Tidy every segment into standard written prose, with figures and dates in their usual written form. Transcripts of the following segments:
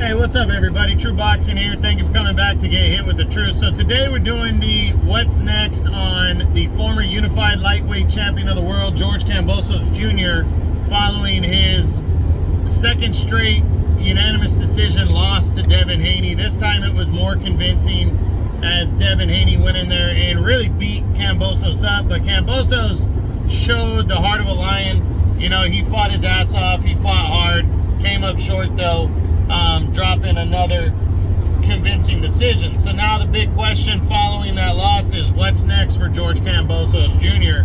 Hey, what's up everybody? True Boxing here. Thank you for coming back to Get Hit with the Truth. So today we're doing the what's next on the former unified lightweight champion of the world, George Kambosos Jr., following his second straight unanimous decision loss to Devin Haney. This time it was more convincing as Devin Haney went in there and really beat Kambosos up. But Kambosos showed the heart of a lion. You know, he fought his ass off. He fought hard. Came up short though. Dropping another convincing decision. So now the big question following that loss is what's next for George Kambosos Jr.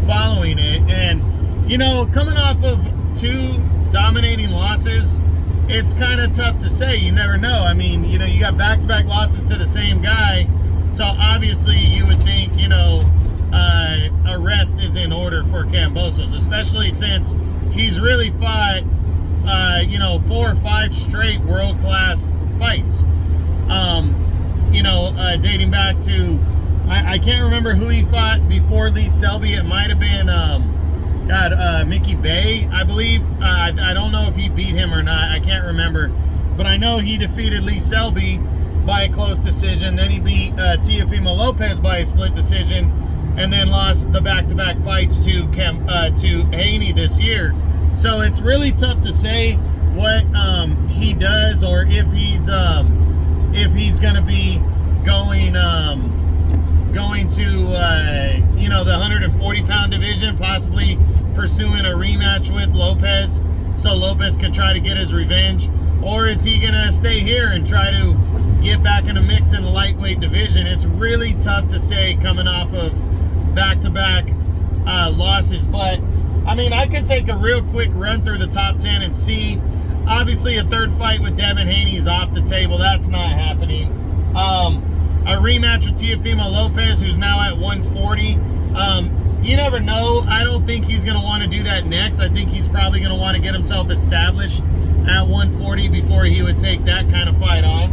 following it. And, you know, coming off of two dominating losses, it's kind of tough to say. You never know. I mean, you know, you got back-to-back losses to the same guy. So obviously you would think, you know, a rest is in order for Kambosos, especially since he's really fought you know, 4 or 5 straight world-class fights. You know, dating back to, I can't remember who he fought before Lee Selby. It might have been, Mickey Bay, I believe. I don't know if he beat him or not. I can't remember. But I know he defeated Lee Selby by a close decision. Then he beat Teofimo Lopez by a split decision. And then lost the back-to-back fights to Haney this year. So it's really tough to say what he does, or if he's going to be going to you know, the 140-pound division, possibly pursuing a rematch with Lopez, so Lopez could try to get his revenge, or is he going to stay here and try to get back in the mix in the lightweight division? It's really tough to say coming off of back-to-back losses, but I mean, I could take a real quick run through the top 10 and see. Obviously, a third fight with Devin Haney is off the table. That's not happening. A rematch with Teofimo Lopez, who's now at 140. You never know. I don't think he's going to want to do that next. I think he's probably going to want to get himself established at 140 before he would take that kind of fight on.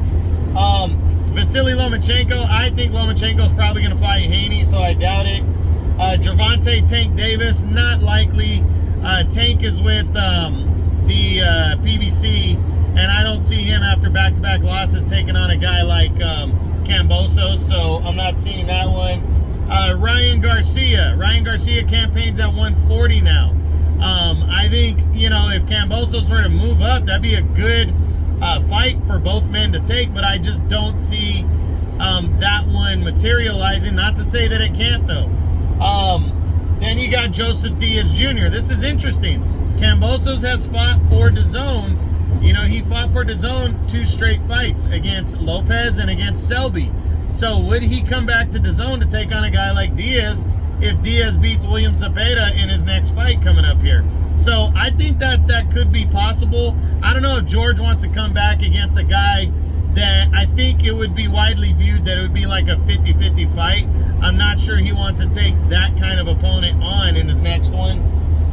Vasily Lomachenko, I think Lomachenko's probably going to fight Haney, so I doubt it. Gervonta Tank Davis, not likely. Tank is with the PBC, and I don't see him after back-to-back losses taking on a guy like Kambosos, so I'm not seeing that one. Ryan Garcia campaigns at 140 now. I think, you know, if Kambosos were to move up, that'd be a good fight for both men to take, but I just don't see that one materializing. Not to say that it can't, though. Then you got Joseph Diaz Jr. This is interesting. Kambosos has fought for DAZN. You know, he fought for DAZN 2 straight fights against Lopez and against Selby. So would he come back to DAZN to take on a guy like Diaz if Diaz beats William Zepeda in his next fight coming up here? So I think that could be possible. I don't know if George wants to come back against a guy that I think it would be widely viewed that it would be like a 50-50 fight. I'm not sure he wants to take that kind of opponent on in his next one.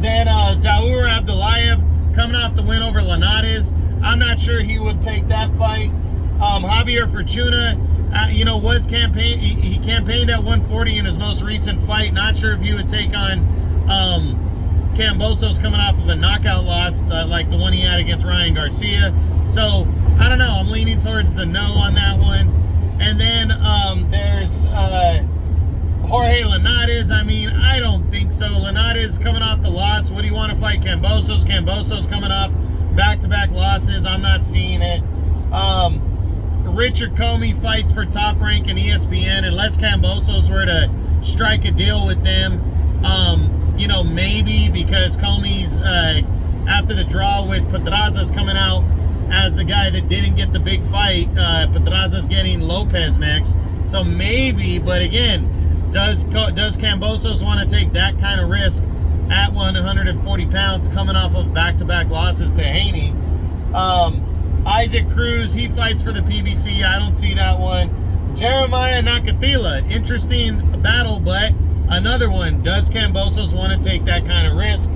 Then Zaur Abdullayev coming off the win over Linares. I'm not sure he would take that fight. Javier Fortuna, you know, he campaigned at 140 in his most recent fight. Not sure if he would take on Kambosos coming off of a knockout loss like the one he had against Ryan Garcia. So I don't know. I'm leaning towards the no on that one. And then there's Jorge Linares. I mean, I don't think so. Linares coming off the loss. Would he want to fight Kambosos? Kambosos coming off back-to-back losses. I'm not seeing it. Richard Comey fights for Top Rank and ESPN. Unless Kambosos were to strike a deal with them, you know, maybe, because Comey's, after the draw with Pedraza's coming out as the guy that didn't get the big fight. Pedraza's getting Lopez next. So maybe, but again, does Kambosos want to take that kind of risk at 140 pounds coming off of back-to-back losses to Haney? Isaac Cruz, he fights for the PBC. I don't see that one. Jeremiah Nakathila, interesting battle, but another one. Does Kambosos want to take that kind of risk?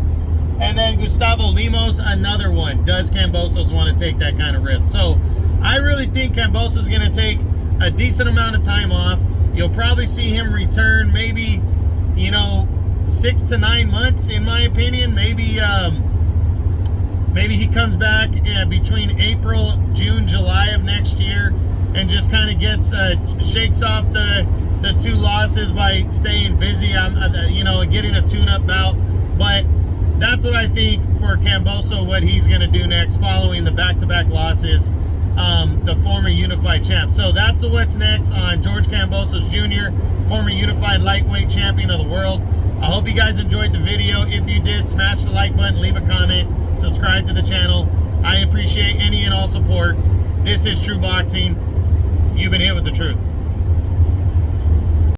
And then Gustavo Lemos, another one. Does Kambosos want to take that kind of risk? So I really think Kambosos is going to take a decent amount of time off. You'll probably see him return maybe, you know, 6 to 9 months, in my opinion. Maybe Maybe he comes back between April, June, July of next year and just kind of gets shakes off the 2 losses by staying busy, getting a tune-up bout. But that's what I think for Kambosos, what he's going to do next following the back-to-back losses, the former unified champ. So that's the what's next on George Kambosos Jr., former unified lightweight champion of the world. I hope you guys enjoyed the video. If you did, smash the like button, leave a comment, subscribe to the channel. I appreciate any and all support. This is True Boxing. You've been hit with the truth.